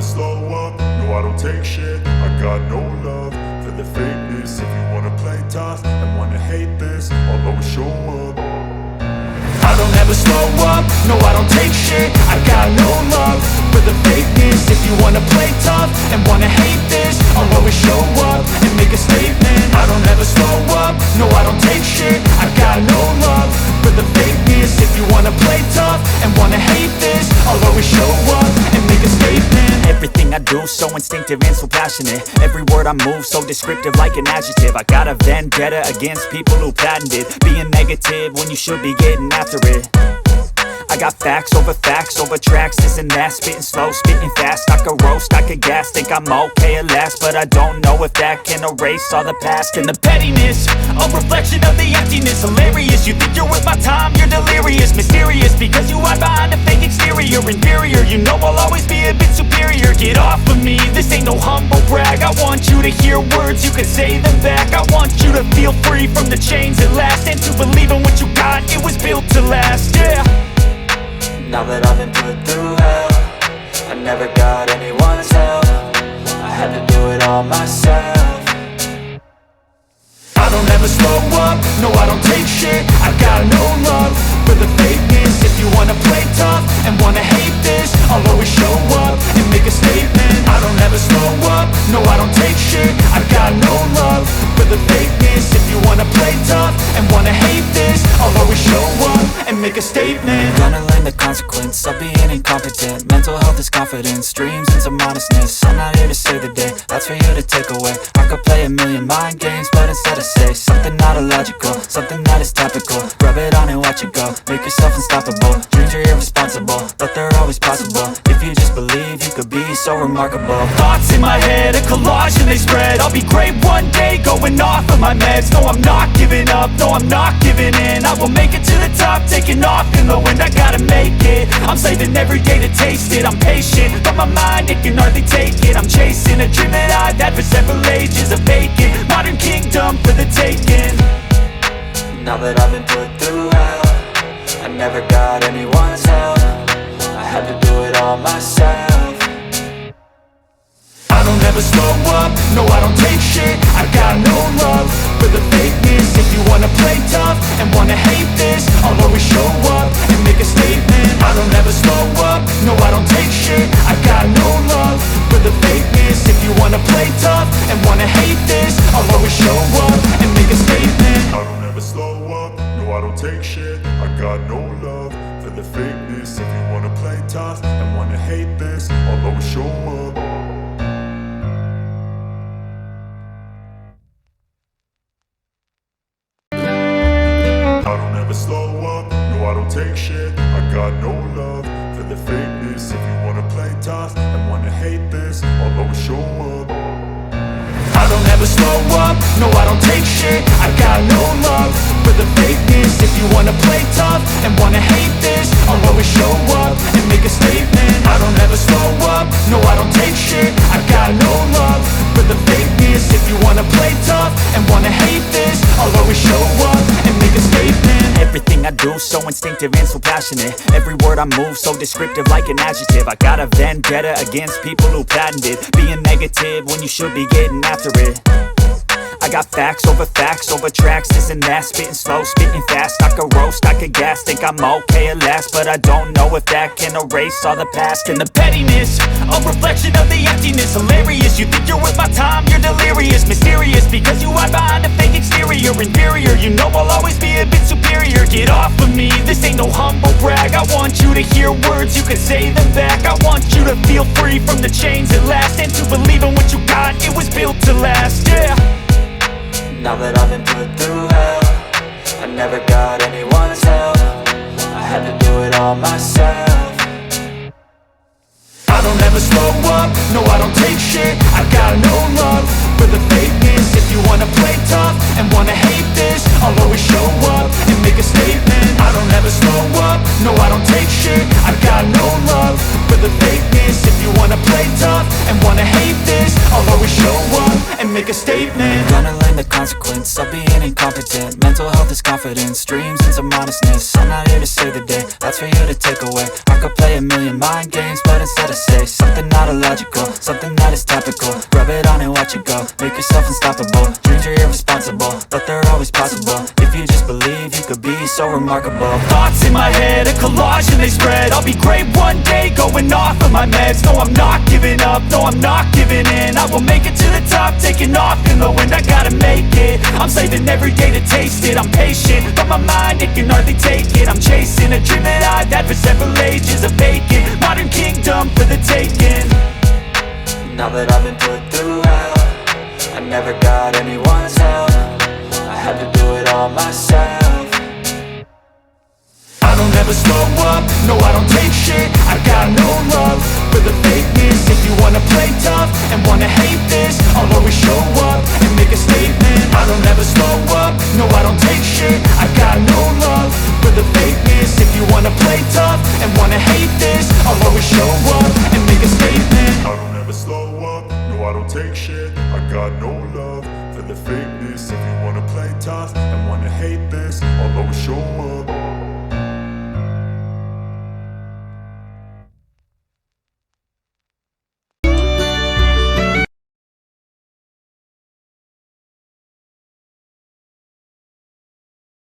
slow up, no I don't take shit. I got no love for the fakeness. If you wanna play tough and wanna hate this, I'll always show up. I don't ever slow up, no I don't take shit. I got no love for the fakeness. If you wanna play tough and wanna hate this, I'll always show up and make a statement. I don't ever slow up, no I don't take shit. I got no love for the fakeness. If you wanna play tough and wanna hate this, I'll always show up and make a statement. Everything I do so instinctive and so passionate. Every word I move so descriptive like an adjective. I got a vendetta against people who patented being negative when you should be getting after it. I got facts over tracks, this and that. Spitting slow, spitting fast. I could roast, I could gas. Think I'm okay at last, but I don't know if that can erase all the past. And the pettiness, a reflection of the emptiness. Hilarious, you think you're worth my time, you're delirious. Mysterious, because you hide behind a fake exterior. Inferior, you know I'll always be a bit superior. Get off of me, this ain't no humble brag. I want you to hear words, you can say them back. I want you to feel free from the chains at last, and to believe in what you got, it was built to last, yeah. Now that I've been put through hell, I never got anyone's help. I had to do it all myself. I don't ever slow up, no I don't take shit. I got no love for the fakeness. If you wanna play tough and wanna hate this, I'll always show up and make a statement. I don't ever slow up, no I don't take shit. I got no love for the fakeness. If you wanna play tough and wanna hate this, I'll always show up and make a statement. Gonna learn the consequence of being incompetent. Mental health is confidence, dreams and some honestness. I'm not here to save the day, that's for you to take away. I could play a million mind games, but instead I say something not illogical, something that is topical. Rub it on and watch it go, make yourself unstoppable. Dreams are irresponsible, but they're always possible. If you just believe, you could be so remarkable. Thoughts in my head, a collage and they spread. I'll be great one day, going off of my meds. No, I'm not giving up, no, I'm not giving in. I will make it to the top, taking off in the wind. I gotta make it, I'm saving every day to taste it. I'm patient, but my mind, it can hardly take it. I'm chasing a dream that I've had for several ages. A vacant, modern kingdom for the taking. Now that I've been put through hell, I never got anyone's help. I had to do it all myself. I don't ever slow up, no I don't take shit. I got no love for the fakeness. If you wanna play tough and wanna hate this, I'll always show up and make a statement. I don't ever slow up, no I don't take shit. I got no love for the fakeness. If you wanna play tough and wanna hate this, I'll always show up and make a statement. I don't ever slow up, no I don't take shit. I got no love for the fakeness. If you wanna play tough and wanna hate this, I'll always show up. I don't ever slow up, no I don't take shit. I got no love for the fakeness. If you wanna play tough and wanna hate this, I'll always show up. I don't ever slow up, no I don't take shit. I got no love for the fakeness. If you wanna play tough and wanna hate this, I'll always show up and make a statement. I don't ever slow up, no I don't take shit. I got no love for the fakeness. If you wanna play tough and wanna hate this, I'll always show up and make a statement. Everything I do so instinctive and so passionate. Every word I move so descriptive like an adjective. I got a vendetta against people who patented being negative when you should be getting after it. I got facts over tracks, this and that. Spitting slow, spitting fast. I could roast, I could gas. Think I'm okay at last, but I don't know if that can erase all the past. And the pettiness, a reflection of the emptiness. Hilarious, you think you're worth my time, you're delirious. Mysterious, because you hide behind a fake exterior. Inferior, you know I'll always be a bit superior. Get off of me, this ain't no humble brag. I want you to hear words, you can say them back. I want you to feel free from the chains at last, and to believe in what you got, it was built to last, yeah. Now that I've been put through hell, I never got anyone's help. I had to do it all myself. I don't ever slow up, no I don't take shit. I got no love for the fakeness. If you wanna play tough and wanna hate this, I'll always show up and make a statement. I don't ever slow up, no I don't take shit. I got no love for the fakeness. If you wanna play tough and wanna hate this, I'll always show up and make a statement. Gonna learn and the consequence of being incompetent. Mental health is confidence, dreams into modestness. I'm not here to save the day, that's for you to take away. I could play a million mind games, but instead I say something not illogical, something that is topical. Rub it on and watch it go, make yourself unstoppable. Dreams are irresponsible, but they're always possible. If you just believe, you could be so remarkable. Thoughts in my head, a collage and they spread. I'll be great one day, going off of my meds. No, I'm not giving up, no, I'm not giving in. I will make it to the top, taking off in the wind. I gotta make it, I'm saving every day to taste it. I'm patient, but my mind, it can hardly take it. I'm chasing a dream that I've had for several ages. A vacant, modern kingdom for the taking. Now that I've been put through hell, I never got anyone's help. I had to do it all myself. I don't ever slow up, no I don't take shit. I got no love for the fakeness. If you wanna play tough and wanna hate this, I'll always show up and make a statement. I don't ever slow up, no I don't take shit. I got no love for the fakeness. If you wanna play tough and wanna hate this, I'll always show up and make a statement. I don't ever slow up, no I don't take shit. I got no love for the fakeness. If you wanna play tough and wanna hate this, I'll always show up.